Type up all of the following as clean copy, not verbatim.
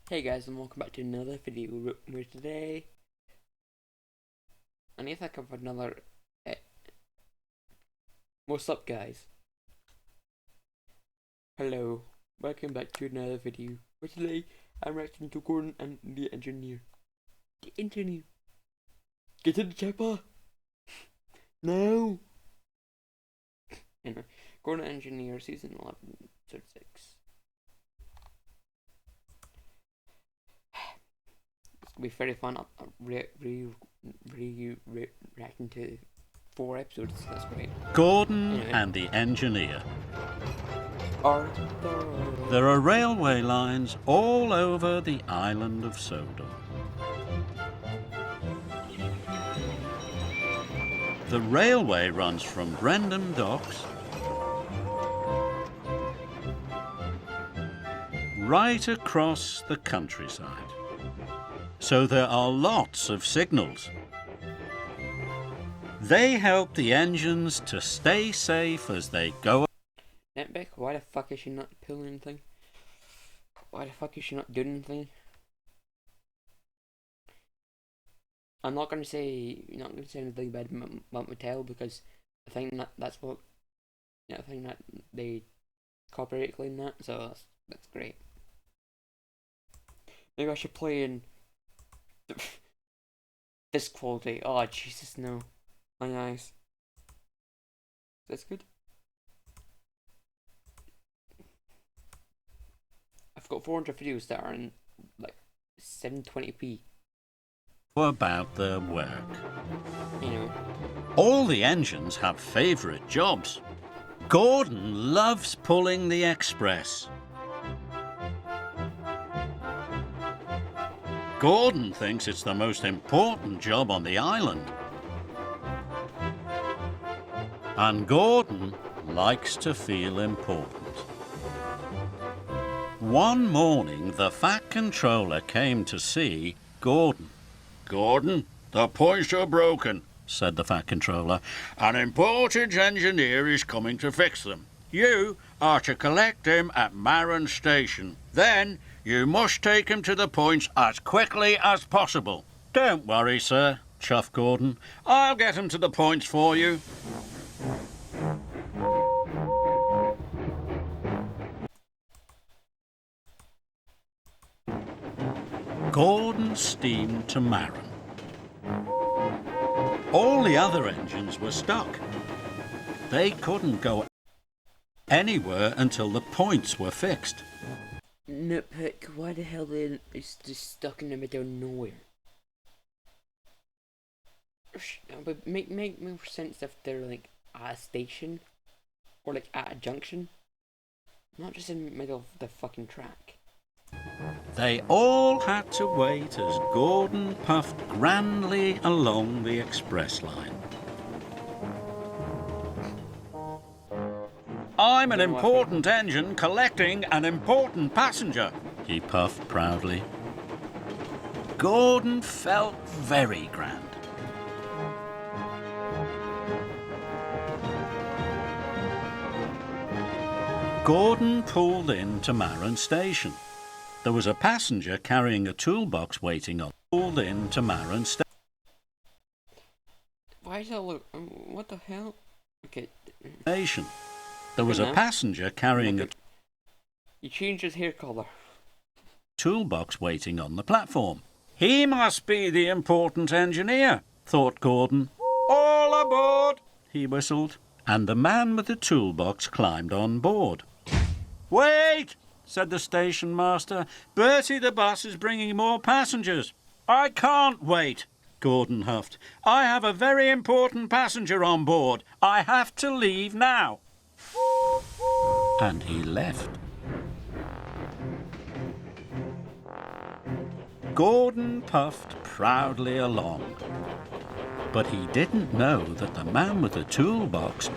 Hey guys, and welcome back to another video where today I need to think of another. What's up, guys? Hello, welcome back to another video where today I'm reacting to Gordon and the engineer. The engineer, get in the chopper now. Anyway, Gordon and Engineer season 11, episode 6. It'll be very fun. Reacting to 4 episodes. That's great. Gordon Anyway. and the engineer. Arthur. There are railway lines all over the island of Sodor. The railway runs from Brendam Docks right across the countryside. So there are lots of signals. They help the engines to stay safe as they go. Netbeck, why the fuck is she not pulling anything? Why the fuck is she not doing anything? I'm not gonna say anything bad about Mattel because I think that's what I think that they copyright claim that, so that's great. Maybe I should play in this quality. Oh Jesus, no, my eyes. That's good. I've got 400 videos that are in like 720p. About their work. Anyway. All the engines have favourite jobs. Gordon loves pulling the express. Gordon thinks it's the most important job on the island. And Gordon likes to feel important. One morning, the Fat Controller came to see Gordon. "Gordon, the points are broken," said the Fat Controller. "An important engineer is coming to fix them. You are to collect him at Marron Station. Then you must take him to the points as quickly as possible." "Don't worry, sir," chuffed Gordon. "I'll get him to the points for you." Gordon steamed to Marron. All the other engines were stuck. They couldn't go anywhere until the points were fixed. Nitpick, why the hell is just stuck in the middle of nowhere? But make more sense if they're like at a station or like at a junction, not just in the middle of the fucking track. They all had to wait as Gordon puffed grandly along the express line. "I'm an important engine collecting an important passenger," he puffed proudly. Gordon felt very grand. Gordon pulled into Marron Station. There was a passenger carrying a toolbox waiting on. Pulled into Marron Why does that look? What the hell? Okay. Station. There was a passenger carrying a He changed his hair color. toolbox waiting on the platform. "He must be the important engineer," thought Gordon. "All aboard," he whistled, and the man with the toolbox climbed on board. "Wait!" said the station master. "Bertie the bus is bringing more passengers." "I can't wait," Gordon huffed. "I have a very important passenger on board. I have to leave now." And he left. Gordon puffed proudly along. But he didn't know that the man with the toolbox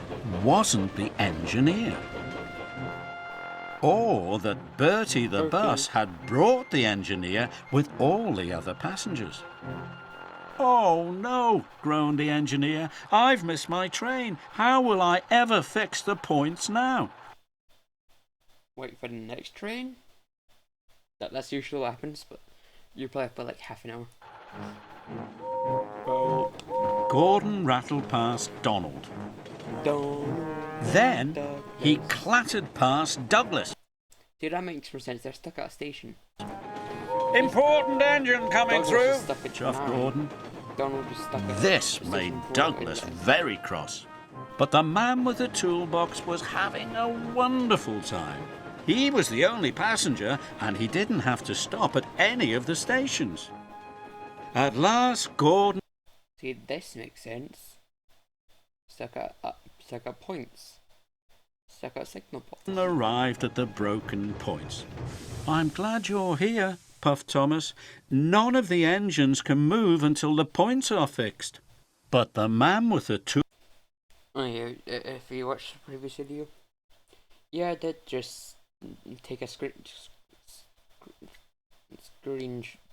wasn't the engineer. Or that Bertie the bus had brought the engineer with all the other passengers. "Oh no," groaned the engineer. "I've missed my train. How will I ever fix the points now?" Wait for the next train? That's usually what happens, but you play up for like half an hour. Oh, Gordon rattled past Donald. Then he clattered past Douglas. See, that makes more sense. They're stuck at a station. Important engine coming Douglas through, is stuck at chuffed Narrator. Gordon. Donald was stuck at This the made station for Douglas Index. very cross. But the man with the toolbox was having a wonderful time. He was the only passenger, and he didn't have to stop at any of the stations. At last, Gordon See, this makes sense. Stuck at points. Stuck at signal points. arrived at the broken points. I'm glad you're here, puffed Thomas. None of the engines can move until the points are fixed. But the man with the tool... Oh yeah, if you watched the previous video. Yeah, I did just take a screen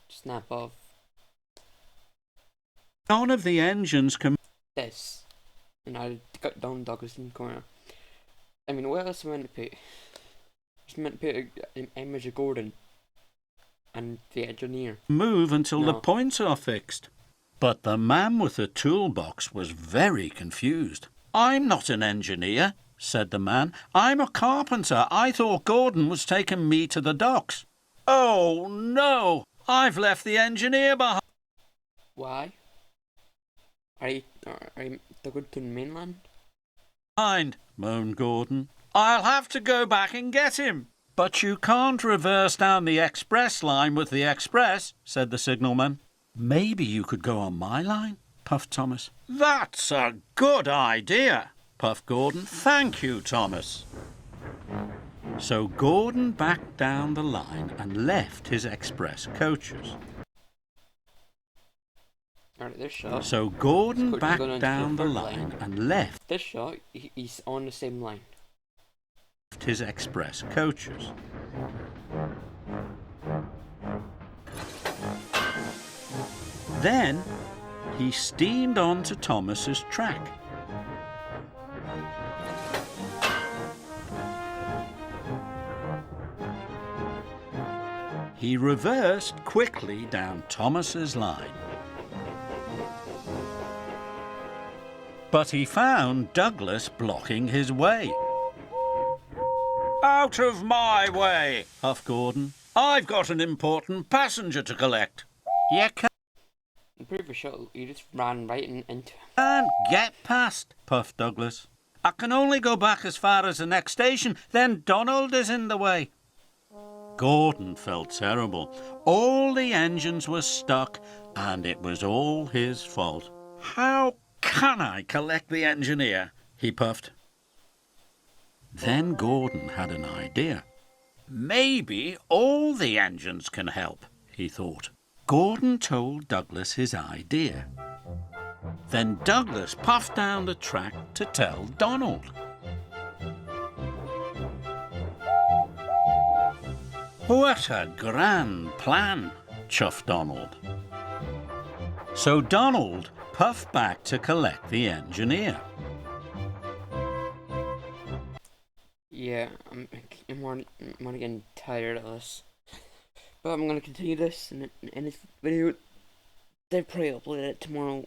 snap of None of the engines can... this. And I got down Douglas in the corner. I mean, what else am I meant to put? Just meant to put an image of Gordon and the engineer. move until the No. points are fixed. But the man with the toolbox was very confused. I'm not an engineer, said the man. I'm a carpenter. I thought Gordon was taking me to the docks. Oh, no! I've left the engineer Why? Are you to go to the mainland? behind, moaned Gordon. I'll have to go back and get him. But you can't reverse down the express line with the express, said the signalman. Maybe you could go on my line, puffed Thomas. That's a good idea, puffed Gordon. Thank you, Thomas. So Gordon backed down the line and left his express coaches. Alright, this shot. So Gordon Coach is going backed into down the third line and left This shot, he's on the same line. his express coaches. Then he steamed on to Thomas's track. He reversed quickly down Thomas's line. But he found Douglas blocking his way. Out of my way, huffed Gordon. I've got an important passenger to collect. You In the previous shot, he just ran right into him. can't get past, puffed Douglas. I can only go back as far as the next station, then Donald is in the way. Gordon felt terrible. All the engines were stuck, and it was all his fault. How can I collect the engineer? He puffed. Then Gordon had an idea. Maybe all the engines can help, he thought. Gordon told Douglas his idea. Then Douglas puffed down the track to tell Donald. What a grand plan, chuffed Donald. So Donald puffed back to collect the engineer. Yeah, I'm more getting tired of this. But I'm gonna continue this in this video. They'll probably upload it tomorrow.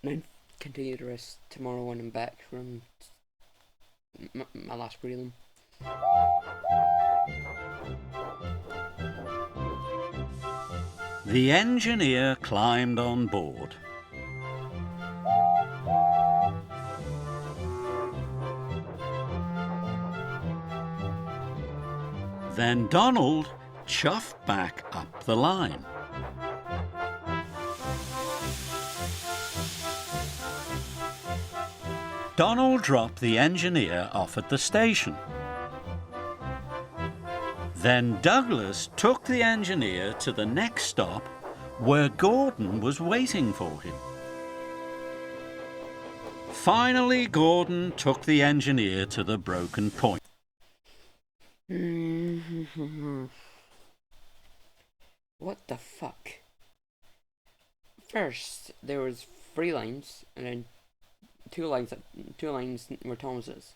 And then continue the rest tomorrow when I'm back from my last prelim. The engineer climbed on board. Then Donald chuffed back up the line. Donald dropped the engineer off at the station. Then Douglas took the engineer to the next stop where Gordon was waiting for him. Finally, Gordon took the engineer to the broken point. What the fuck? First, there was 3 lines, and then 2 lines where Thomas is.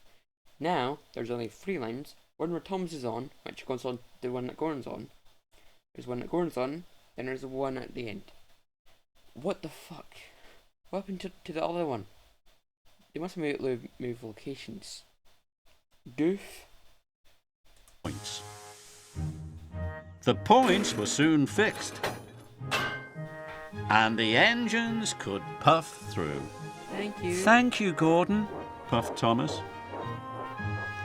Now, there's only 3 lines, one where Thomas is on, which goes on the one that Gordon's on. There's one that Gordon's on, then there's one at the end. What the fuck? What happened to the other one? They must have move locations. Doof. Points. The points were soon fixed, and the engines could puff through. Thank you. Thank you, Gordon, puffed Thomas.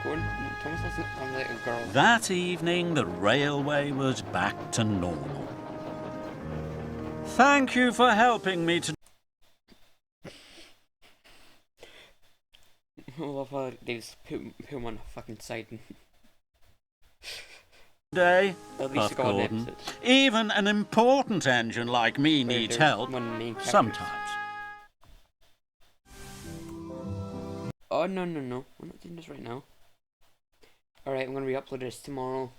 Gordon, Thomas doesn't sound like a girl. That evening, the railway was back to normal. Thank you for helping me to... I love how they just put him on a fucking side. Day, At least puffed you got an Gordon. episode. Even an important engine like me needs There's help one main character. sometimes. Oh, no. We're not doing this right now. Alright, I'm going to re-upload this tomorrow.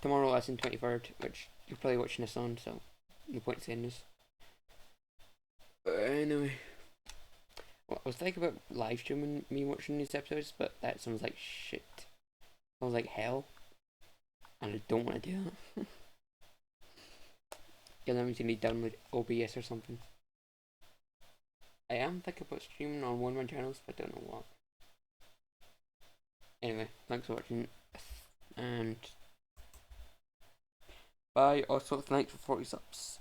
Tomorrow, as in 23rd, which you're probably watching this on, so no point saying this. Anyway. Well, I was thinking about live streaming me watching these episodes, but that sounds like shit. Sounds like hell. And I don't want to do that. Yeah, that means you need to download OBS or something. I am thinking about streaming on one of my channels, but I don't know what. Anyway, thanks for watching, and bye. Also, thanks for 40 subs.